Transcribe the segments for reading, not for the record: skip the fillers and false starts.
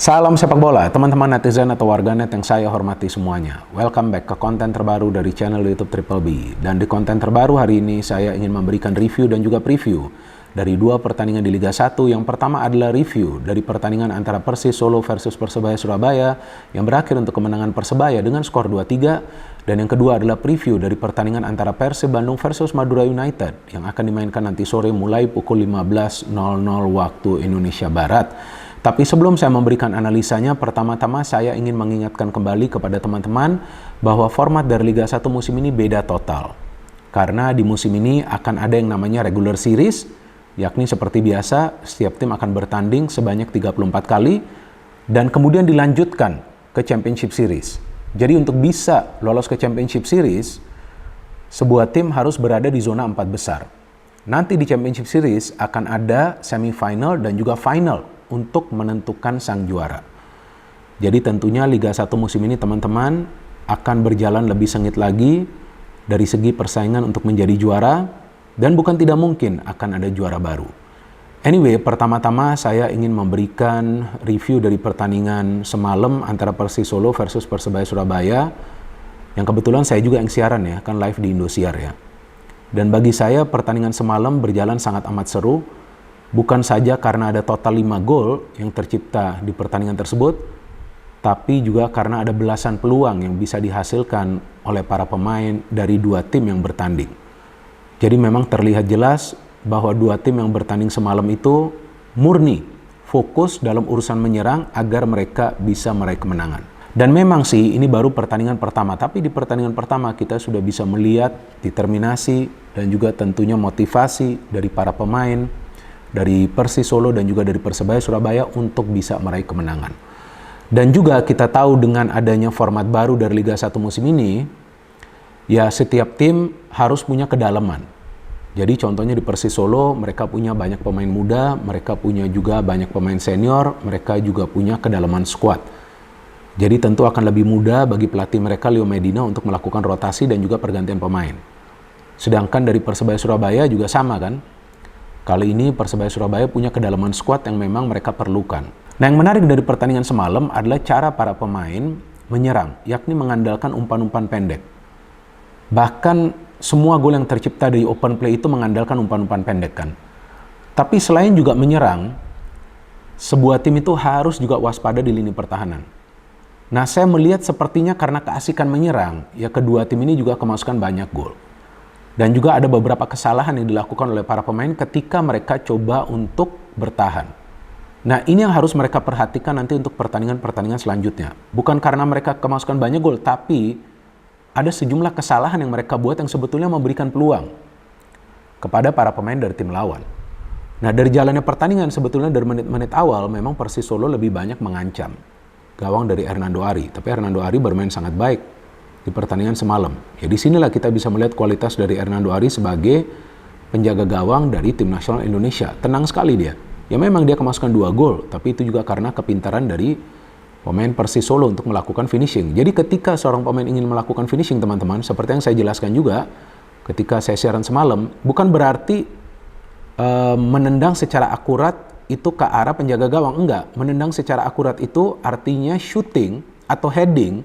Salam sepak bola, teman-teman netizen atau warganet yang saya hormati semuanya. Welcome back ke konten terbaru dari channel YouTube Triple B. Dan di konten terbaru hari ini saya ingin memberikan review dan juga preview dari dua pertandingan di Liga 1. Yang pertama adalah review dari pertandingan antara Persis Solo versus Persebaya Surabaya yang berakhir untuk kemenangan Persebaya dengan skor 2-3. Dan yang kedua adalah preview dari pertandingan antara Persib Bandung versus Madura United yang akan dimainkan nanti sore mulai pukul 15.00 waktu Indonesia Barat. Tapi sebelum saya memberikan analisanya, pertama-tama saya ingin mengingatkan kembali kepada teman-teman bahwa format dari Liga 1 musim ini beda total. Karena di musim ini akan ada yang namanya regular series, yakni seperti biasa setiap tim akan bertanding sebanyak 34 kali dan kemudian dilanjutkan ke Championship Series. Jadi untuk bisa lolos ke Championship Series, sebuah tim harus berada di zona 4 besar. Nanti di Championship Series akan ada semifinal dan juga final untuk menentukan sang juara. Jadi tentunya Liga 1 musim ini teman-teman akan berjalan lebih sengit lagi dari segi persaingan untuk menjadi juara dan bukan tidak mungkin akan ada juara baru. Anyway, pertama-tama saya ingin memberikan review dari pertandingan semalam antara Persis Solo versus Persebaya Surabaya yang kebetulan saya juga yang siaran ya, kan live di Indosiar ya. Dan bagi saya pertandingan semalam berjalan sangat amat seru. Bukan saja karena ada total 5 gol yang tercipta di pertandingan tersebut, tapi juga karena ada belasan peluang yang bisa dihasilkan oleh para pemain dari dua tim yang bertanding. Jadi memang terlihat jelas bahwa dua tim yang bertanding semalam itu murni fokus dalam urusan menyerang agar mereka bisa meraih kemenangan. Dan memang sih ini baru pertandingan pertama, tapi di pertandingan pertama kita sudah bisa melihat determinasi dan juga tentunya motivasi dari para pemain dari Persis Solo dan juga dari Persebaya Surabaya untuk bisa meraih kemenangan. Dan juga kita tahu dengan adanya format baru dari Liga 1 musim ini, ya setiap tim harus punya kedalaman. Jadi contohnya di Persis Solo mereka punya banyak pemain muda, mereka punya juga banyak pemain senior, mereka juga punya kedalaman squad. Jadi tentu akan lebih mudah bagi pelatih mereka Leo Medina untuk melakukan rotasi dan juga pergantian pemain. Sedangkan dari Persebaya Surabaya juga sama kan? Kali ini Persebaya Surabaya punya kedalaman skuad yang memang mereka perlukan. Nah, yang menarik dari pertandingan semalam adalah cara para pemain menyerang, yakni mengandalkan umpan-umpan pendek. Bahkan semua gol yang tercipta dari open play itu mengandalkan umpan-umpan pendek kan. Tapi selain juga menyerang, sebuah tim itu harus juga waspada di lini pertahanan. Nah, saya melihat sepertinya karena keasikan menyerang, ya kedua tim ini juga kemasukan banyak gol. Dan juga ada beberapa kesalahan yang dilakukan oleh para pemain ketika mereka coba untuk bertahan. Nah, ini yang harus mereka perhatikan nanti untuk pertandingan-pertandingan selanjutnya. Bukan karena mereka kemasukan banyak gol, tapi ada sejumlah kesalahan yang mereka buat yang sebetulnya memberikan peluang kepada para pemain dari tim lawan. Nah, dari jalannya pertandingan sebetulnya dari menit-menit awal memang Persis Solo lebih banyak mengancam gawang dari Hernando Ari. Tapi Hernando Ari bermain sangat baik di pertandingan semalam. Ya disinilah kita bisa melihat kualitas dari Hernando Ari sebagai penjaga gawang dari tim nasional Indonesia. Tenang sekali dia. Ya memang dia kemasukan 2 gol, tapi itu juga karena kepintaran dari pemain Persis Solo untuk melakukan finishing. Jadi ketika seorang pemain ingin melakukan finishing teman-teman, seperti yang saya jelaskan juga ketika saya siaran semalam, bukan berarti menendang secara akurat itu ke arah penjaga gawang. Enggak, menendang secara akurat itu artinya shooting atau heading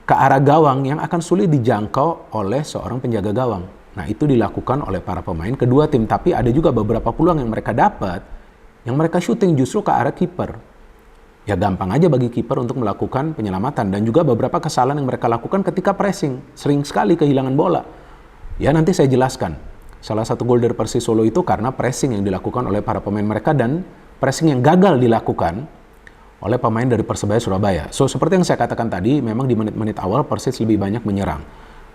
ke arah gawang yang akan sulit dijangkau oleh seorang penjaga gawang. Nah, itu dilakukan oleh para pemain kedua tim, tapi ada juga beberapa peluang yang mereka dapat yang mereka syuting justru ke arah kiper. Ya gampang aja bagi kiper untuk melakukan penyelamatan dan juga beberapa kesalahan yang mereka lakukan ketika pressing, sering sekali kehilangan bola. Ya nanti saya jelaskan. Salah satu gol dari Persis Solo itu karena pressing yang dilakukan oleh para pemain mereka dan pressing yang gagal dilakukan oleh pemain dari Persebaya Surabaya. So, seperti yang saya katakan tadi, memang di menit-menit awal Persis lebih banyak menyerang.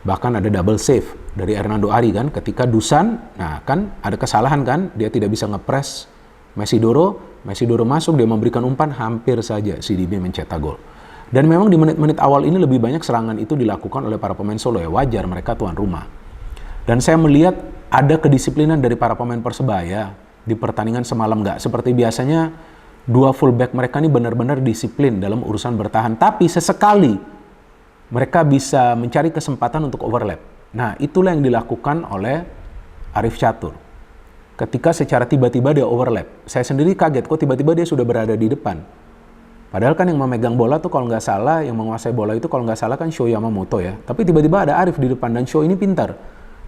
Bahkan ada double save dari Hernando Ari kan, ketika Dusan, nah kan ada kesalahan kan, dia tidak bisa ngepres Mesidoro masuk, dia memberikan umpan, hampir saja si DB mencetak gol. Dan memang di menit-menit awal ini lebih banyak serangan itu dilakukan oleh para pemain Solo ya, wajar mereka tuan rumah. Dan saya melihat ada kedisiplinan dari para pemain Persebaya di pertandingan semalam, nggak seperti biasanya. Dua fullback mereka ini benar-benar disiplin dalam urusan bertahan. Tapi sesekali mereka bisa mencari kesempatan untuk overlap. Nah, itulah yang dilakukan oleh Arif Catur. Ketika secara tiba-tiba dia overlap. Saya sendiri kaget, kok tiba-tiba dia sudah berada di depan. Padahal kan yang memegang bola tuh kalau nggak salah, yang menguasai bola itu kalau nggak salah kan Sho Yamamoto ya. Tapi tiba-tiba ada Arif di depan dan Sho ini pintar.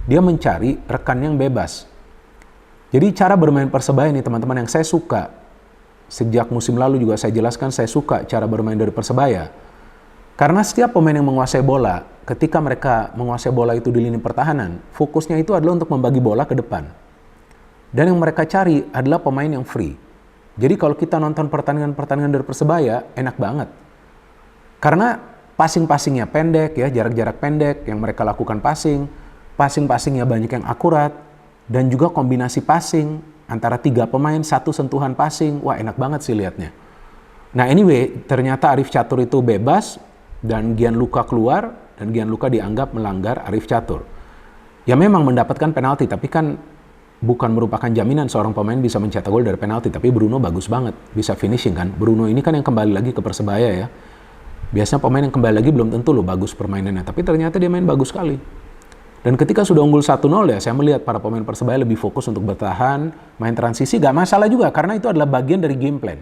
Dia mencari rekan yang bebas. Jadi cara bermain Persebaya ini teman-teman yang saya suka. Sejak musim lalu juga saya jelaskan saya suka cara bermain dari Persebaya. Karena setiap pemain yang menguasai bola, ketika mereka menguasai bola itu di lini pertahanan, fokusnya itu adalah untuk membagi bola ke depan. Dan yang mereka cari adalah pemain yang free. Jadi kalau kita nonton pertandingan-pertandingan dari Persebaya, enak banget. Karena passing-passingnya pendek ya, jarak-jarak pendek yang mereka lakukan passing-passingnya banyak yang akurat, dan juga kombinasi passing antara 3 pemain, 1 sentuhan passing, wah enak banget sih liatnya. Nah anyway, ternyata Arif Catur itu bebas, dan Gianluca keluar, dan Gianluca dianggap melanggar Arif Catur. Ya memang mendapatkan penalti, tapi kan bukan merupakan jaminan seorang pemain bisa mencetak gol dari penalti, tapi Bruno bagus banget, bisa finishing kan. Bruno ini kan yang kembali lagi ke Persebaya ya. Biasanya pemain yang kembali lagi belum tentu loh bagus permainannya, tapi ternyata dia main bagus sekali. Dan ketika sudah unggul 1-0 ya, saya melihat para pemain Persebaya lebih fokus untuk bertahan, main transisi, gak masalah juga, karena itu adalah bagian dari game plan.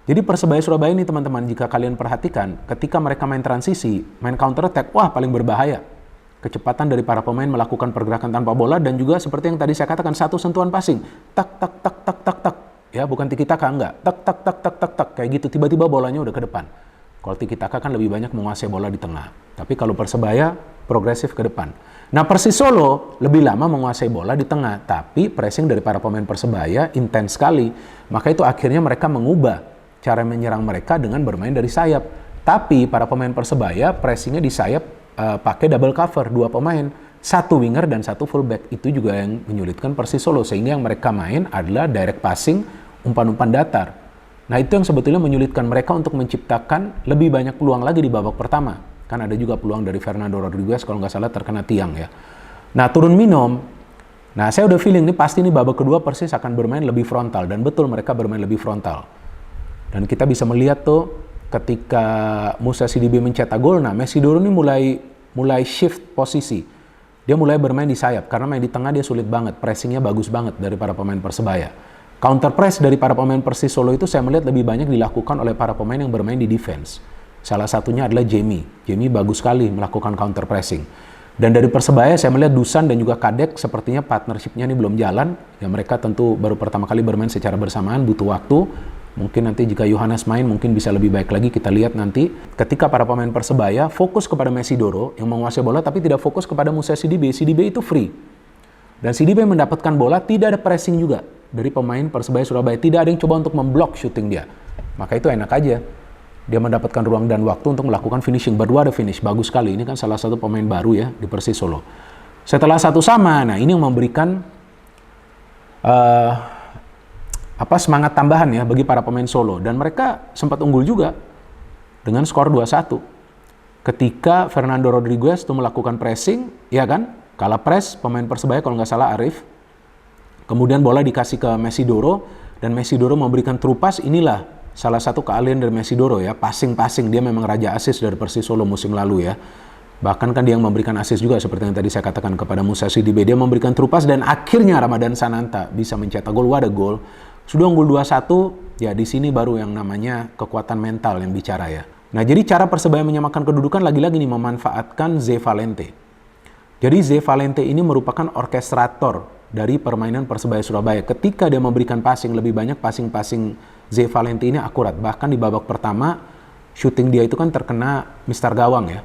Jadi Persebaya Surabaya ini teman-teman, jika kalian perhatikan, ketika mereka main transisi, main counter attack, wah paling berbahaya. Kecepatan dari para pemain melakukan pergerakan tanpa bola, dan juga seperti yang tadi saya katakan, 1 sentuhan passing, tak tak tak tak tak tak, ya bukan tiki taka enggak, tak tak tak tak tak tak, kayak gitu, tiba-tiba bolanya udah ke depan. Kalau tiki taka kan lebih banyak menguasai bola di tengah, tapi kalau Persebaya progresif ke depan. Nah Persis Solo lebih lama menguasai bola di tengah, tapi pressing dari para pemain Persebaya intens sekali, maka itu akhirnya mereka mengubah cara menyerang mereka dengan bermain dari sayap. Tapi para pemain Persebaya pressingnya di sayap pakai double cover, 2 pemain, 1 winger dan 1 fullback. Itu juga yang menyulitkan Persis Solo, sehingga yang mereka main adalah direct passing, umpan-umpan datar. Nah itu yang sebetulnya menyulitkan mereka untuk menciptakan lebih banyak peluang lagi di babak pertama. Kan ada juga peluang dari Fernando Rodriguez kalau nggak salah terkena tiang ya. Nah turun minum, nah saya udah feeling nih pasti nih babak kedua Persis akan bermain lebih frontal, dan betul mereka bermain lebih frontal. Dan kita bisa melihat tuh ketika Musa Sidibe mencetak gol, nah Mesidoro ini mulai shift posisi. Dia mulai bermain di sayap, karena main di tengah dia sulit banget, pressingnya bagus banget dari para pemain Persebaya. Counter press dari para pemain Persis Solo itu saya melihat lebih banyak dilakukan oleh para pemain yang bermain di defense. Salah satunya adalah Jamie. Jamie bagus sekali melakukan counter pressing. Dan dari Persebaya saya melihat Dusan dan juga Kadek sepertinya partnershipnya ini belum jalan. Ya mereka tentu baru pertama kali bermain secara bersamaan, butuh waktu. Mungkin nanti jika Yohanes main mungkin bisa lebih baik lagi, kita lihat nanti. Ketika para pemain Persebaya fokus kepada Mesidoro yang menguasai bola tapi tidak fokus kepada Musa Sidibe. Sidibe itu free. Dan Sidibe mendapatkan bola, tidak ada pressing juga dari pemain Persebaya Surabaya. Tidak ada yang coba untuk memblok shooting dia. Maka itu enak aja. Dia mendapatkan ruang dan waktu untuk melakukan finishing. Berdua ada finish, bagus sekali. Ini kan salah satu pemain baru ya di Persis Solo. Setelah 1-1, nah ini yang memberikan semangat tambahan ya bagi para pemain Solo, dan mereka sempat unggul juga dengan skor 2-1 ketika Fernando Rodriguez itu melakukan pressing, ya kan, kalah press pemain Persebaya kalau nggak salah Arif, kemudian bola dikasih ke Mesidoro dan Mesidoro memberikan true pass. Inilah salah satu keahlian dari Mesidoro ya, passing, dia memang raja assist dari Persis Solo musim lalu ya. Bahkan kan dia yang memberikan assist juga seperti yang tadi saya katakan kepada Musa Sidibe. Dia memberikan true pass dan akhirnya Ramadan Sananta bisa mencetak gol. Wadah gol. Sudah unggul 2-1, ya di sini baru yang namanya kekuatan mental yang bicara ya. Nah jadi cara Persebaya menyamakan kedudukan lagi-lagi nih memanfaatkan Ze Valente. Jadi Ze Valente ini merupakan orkestrator dari permainan Persebaya Surabaya. Ketika dia memberikan passing, lebih banyak passing Ze Valente ini akurat. Bahkan di babak pertama, shooting dia itu kan terkena Mister Gawang ya.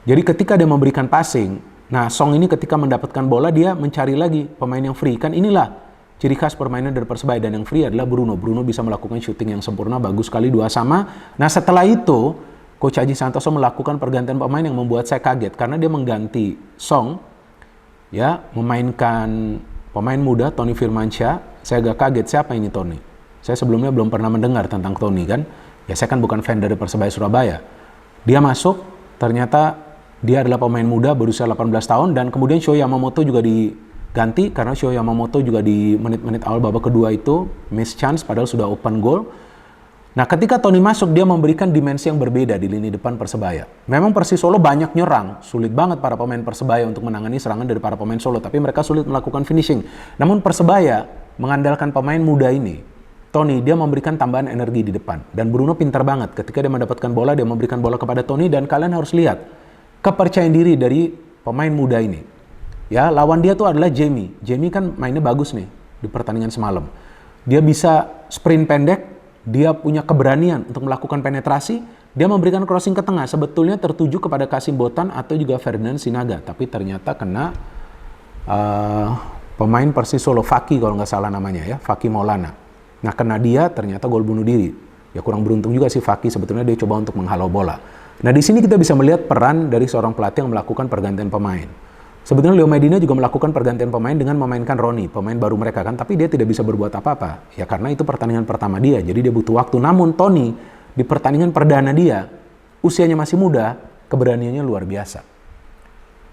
Jadi ketika dia memberikan passing, nah Song ini ketika mendapatkan bola dia mencari lagi pemain yang free. Kan inilah ciri khas permainan dari Persebaya, dan yang free adalah Bruno. Bruno bisa melakukan shooting yang sempurna, bagus sekali 2-2. Nah setelah itu, Coach Aji Santoso melakukan pergantian pemain yang membuat saya kaget. Karena dia mengganti Song, ya memainkan pemain muda Tony Firmansyah. Saya agak kaget, siapa ini Tony? Saya sebelumnya belum pernah mendengar tentang Tony kan. Ya saya kan bukan fan dari Persebaya Surabaya. Dia masuk, ternyata dia adalah pemain muda berusia 18 tahun. Dan kemudian Sho Yamamoto juga diganti, karena Sho Yamamoto juga di menit-menit awal babak kedua itu miss chance padahal sudah open goal. Nah ketika Tony masuk, dia memberikan dimensi yang berbeda di lini depan Persebaya. Memang Persis Solo banyak nyerang, sulit banget para pemain Persebaya untuk menangani serangan dari para pemain Solo, tapi mereka sulit melakukan finishing. Namun Persebaya mengandalkan pemain muda ini, Toni, dia memberikan tambahan energi di depan. Dan Bruno pintar banget. Ketika dia mendapatkan bola, dia memberikan bola kepada Toni. Dan kalian harus lihat kepercayaan diri dari pemain muda ini. Ya, lawan dia tuh adalah Jamie. Jamie kan mainnya bagus nih di pertandingan semalam. Dia bisa sprint pendek, dia punya keberanian untuk melakukan penetrasi, dia memberikan crossing ke tengah. Sebetulnya tertuju kepada Kasim Botan atau juga Ferdinand Sinaga. Tapi ternyata kena pemain Persis Solo, Faki kalau nggak salah namanya ya, Faki Maulana. Nah, kena dia ternyata gol bunuh diri. Ya kurang beruntung juga si Faki, sebetulnya dia coba untuk menghalau bola. Nah, di sini kita bisa melihat peran dari seorang pelatih yang melakukan pergantian pemain. Sebetulnya Leo Medina juga melakukan pergantian pemain dengan memainkan Roni, pemain baru mereka kan, tapi dia tidak bisa berbuat apa-apa. Ya karena itu pertandingan pertama dia, jadi dia butuh waktu. Namun Toni di pertandingan perdana dia, usianya masih muda, keberaniannya luar biasa.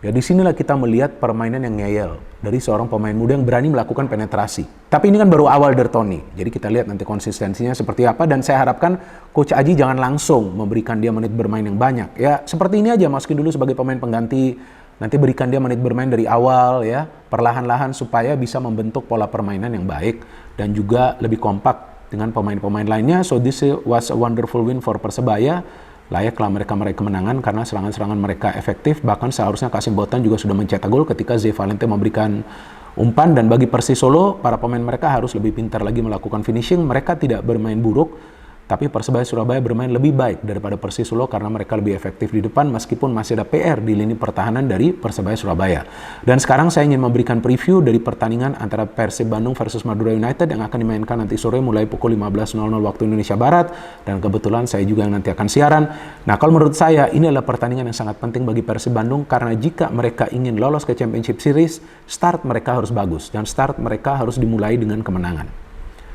Ya disinilah kita melihat permainan yang ngeyel dari seorang pemain muda yang berani melakukan penetrasi. Tapi ini kan baru awal dari Toni, jadi kita lihat nanti konsistensinya seperti apa. Dan saya harapkan Coach Aji jangan langsung memberikan dia menit bermain yang banyak. Ya seperti ini aja, masukin dulu sebagai pemain pengganti. Nanti berikan dia menit bermain dari awal ya, perlahan-lahan supaya bisa membentuk pola permainan yang baik dan juga lebih kompak dengan pemain-pemain lainnya. So this was a wonderful win for Persebaya. Layaklah mereka meraih kemenangan karena serangan-serangan mereka efektif. Bahkan seharusnya Kasim Botan juga sudah mencetak gol ketika Zé Valente memberikan umpan. Dan bagi Persis Solo, para pemain mereka harus lebih pintar lagi melakukan finishing. Mereka tidak bermain buruk, tapi Persebaya Surabaya bermain lebih baik daripada Persis Solo karena mereka lebih efektif di depan meskipun masih ada PR di lini pertahanan dari Persebaya Surabaya. Dan sekarang saya ingin memberikan preview dari pertandingan antara Persib Bandung versus Madura United yang akan dimainkan nanti sore mulai pukul 15.00 waktu Indonesia Barat. Dan kebetulan saya juga yang nanti akan siaran. Nah, kalau menurut saya ini adalah pertandingan yang sangat penting bagi Persib Bandung karena jika mereka ingin lolos ke Championship Series, start mereka harus bagus dan start mereka harus dimulai dengan kemenangan.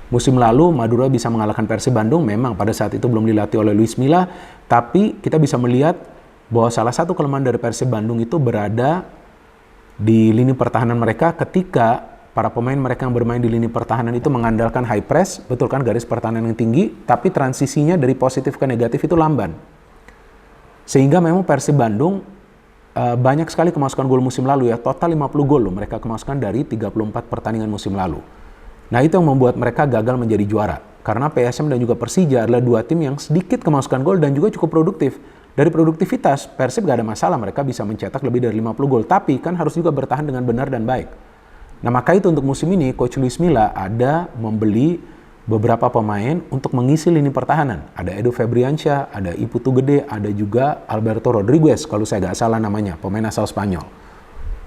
Musim lalu Madura bisa mengalahkan Persib Bandung, memang pada saat itu belum dilatih oleh Luis Milla, tapi kita bisa melihat bahwa salah satu kelemahan dari Persib Bandung itu berada di lini pertahanan mereka ketika para pemain mereka yang bermain di lini pertahanan itu mengandalkan high press, betul kan, garis pertahanan yang tinggi, tapi transisinya dari positif ke negatif itu lamban. Sehingga memang Persib Bandung banyak sekali kemasukan gol musim lalu ya, total 50 gol loh mereka kemasukan dari 34 pertandingan musim lalu. Nah itu yang membuat mereka gagal menjadi juara. Karena PSM dan juga Persija adalah dua tim yang sedikit kemasukan gol dan juga cukup produktif. Dari produktivitas, Persib gak ada masalah, mereka bisa mencetak lebih dari 50 gol. Tapi kan harus juga bertahan dengan benar dan baik. Nah maka itu untuk musim ini, Coach Luis Milla ada membeli beberapa pemain untuk mengisi lini pertahanan. Ada Edo Febriansyah, ada Iputu Gede, ada juga Alberto Rodriguez, kalau saya gak salah namanya, pemain asal Spanyol.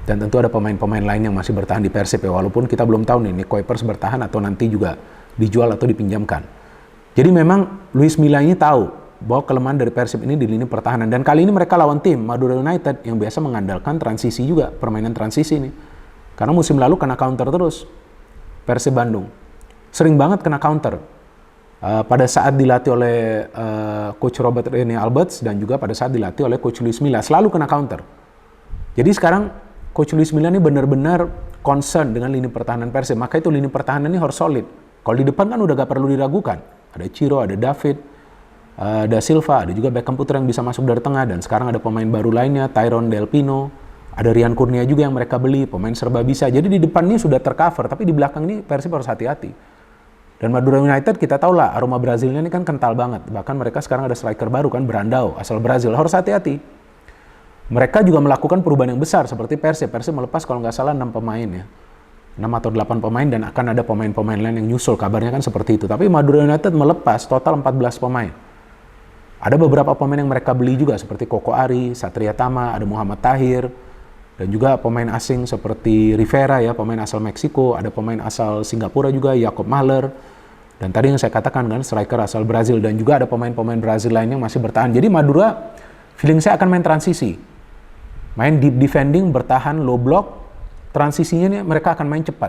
Dan tentu ada pemain-pemain lain yang masih bertahan di Persib ya, walaupun kita belum tahu nih Kuipers bertahan atau nanti juga dijual atau dipinjamkan. Jadi memang Luis Milla ini tahu bahwa kelemahan dari Persib ini di lini pertahanan. Dan kali ini mereka lawan tim Madura United yang biasa mengandalkan transisi juga, permainan transisi nih. Karena musim lalu kena counter terus Persib Bandung. Sering banget kena counter. Pada saat dilatih oleh Coach Robert Rene Alberts dan juga pada saat dilatih oleh Coach Luis Milla, selalu kena counter. Jadi sekarang Coach Luis Milla ini benar-benar concern dengan lini pertahanan Persib. Maka itu lini pertahanan ini harus solid. Kalau di depan kan udah gak perlu diragukan. Ada Ciro, ada David, ada Silva, ada juga Beckham Putra yang bisa masuk dari tengah. Dan sekarang ada pemain baru lainnya, Tyrone Del Pino, ada Rian Kurnia juga yang mereka beli, pemain serba bisa. Jadi di depan ini sudah tercover, tapi di belakang ini Persib harus hati-hati. Dan Madura United kita tahu lah, aroma Brazilnya ini kan kental banget. Bahkan mereka sekarang ada striker baru kan, Brandao, asal Brazil. Harus hati-hati. Mereka juga melakukan perubahan yang besar seperti Persib. Persib melepas kalau nggak salah 6 pemain ya. 6 atau 8 pemain dan akan ada pemain-pemain lain yang nyusul. Kabarnya kan seperti itu. Tapi Madura United melepas total 14 pemain. Ada beberapa pemain yang mereka beli juga seperti Koko Ari, Satria Tama, ada Muhammad Tahir. Dan juga pemain asing seperti Rivera ya, pemain asal Meksiko. Ada pemain asal Singapura juga, Jacob Mahler. Dan tadi yang saya katakan kan, striker asal Brazil. Dan juga ada pemain-pemain Brazil lain yang masih bertahan. Jadi Madura, feeling saya akan main transisi. Main deep defending, bertahan, low block, transisinya nih mereka akan main cepat.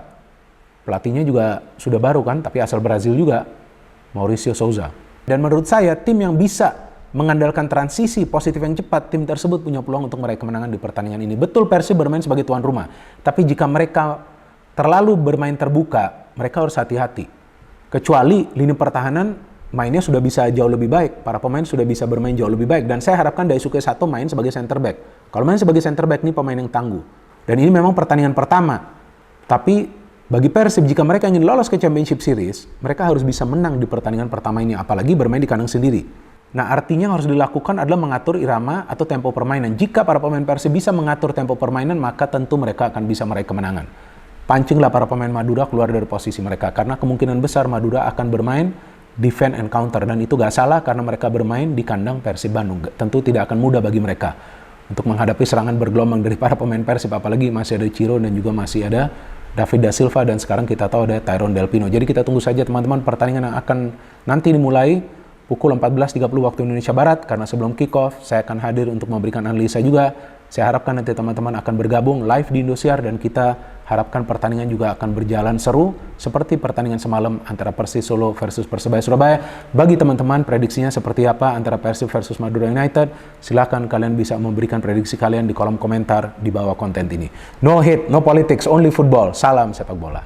Pelatihnya juga sudah baru kan, tapi asal Brazil juga, Mauricio Souza. Dan menurut saya, tim yang bisa mengandalkan transisi positif yang cepat, tim tersebut punya peluang untuk meraih kemenangan di pertandingan ini. Betul Persib bermain sebagai tuan rumah, tapi jika mereka terlalu bermain terbuka, mereka harus hati-hati. Kecuali lini pertahanan mainnya sudah bisa jauh lebih baik, para pemain sudah bisa bermain jauh lebih baik, dan saya harapkan Daisuke Sato main sebagai center back. Kalau main sebagai center back ini pemain yang tangguh. Dan ini memang pertandingan pertama, tapi Bagi Persib, jika mereka ingin lolos ke Championship Series, mereka harus bisa menang di pertandingan pertama ini, apalagi bermain di kandang sendiri. Nah, artinya yang harus dilakukan adalah mengatur irama atau tempo permainan. Jika para pemain Persib bisa mengatur tempo permainan, maka tentu mereka akan bisa meraih kemenangan. Pancinglah para pemain Madura keluar dari posisi mereka, karena kemungkinan besar Madura akan bermain defend and counter, dan itu gak salah karena mereka bermain di kandang Persib Bandung. Tentu tidak akan mudah bagi mereka untuk menghadapi serangan bergelombang dari para pemain Persib, apalagi masih ada Ciro dan juga masih ada David Da Silva, dan sekarang kita tahu ada Tyrone Delpino. Jadi kita tunggu saja teman-teman pertandingan yang akan nanti dimulai pukul 14.30 waktu Indonesia Barat, karena sebelum kick-off saya akan hadir untuk memberikan analisa juga. Saya harapkan nanti teman-teman akan bergabung live di Indosiar, dan kita harapkan pertandingan juga akan berjalan seru seperti pertandingan semalam antara Persis Solo versus Persebaya Surabaya. Bagi teman-teman, prediksinya seperti apa antara Persib versus Madura United? Silahkan kalian bisa memberikan prediksi kalian di kolom komentar di bawah konten ini. No hate, no politics, only football. Salam sepak bola.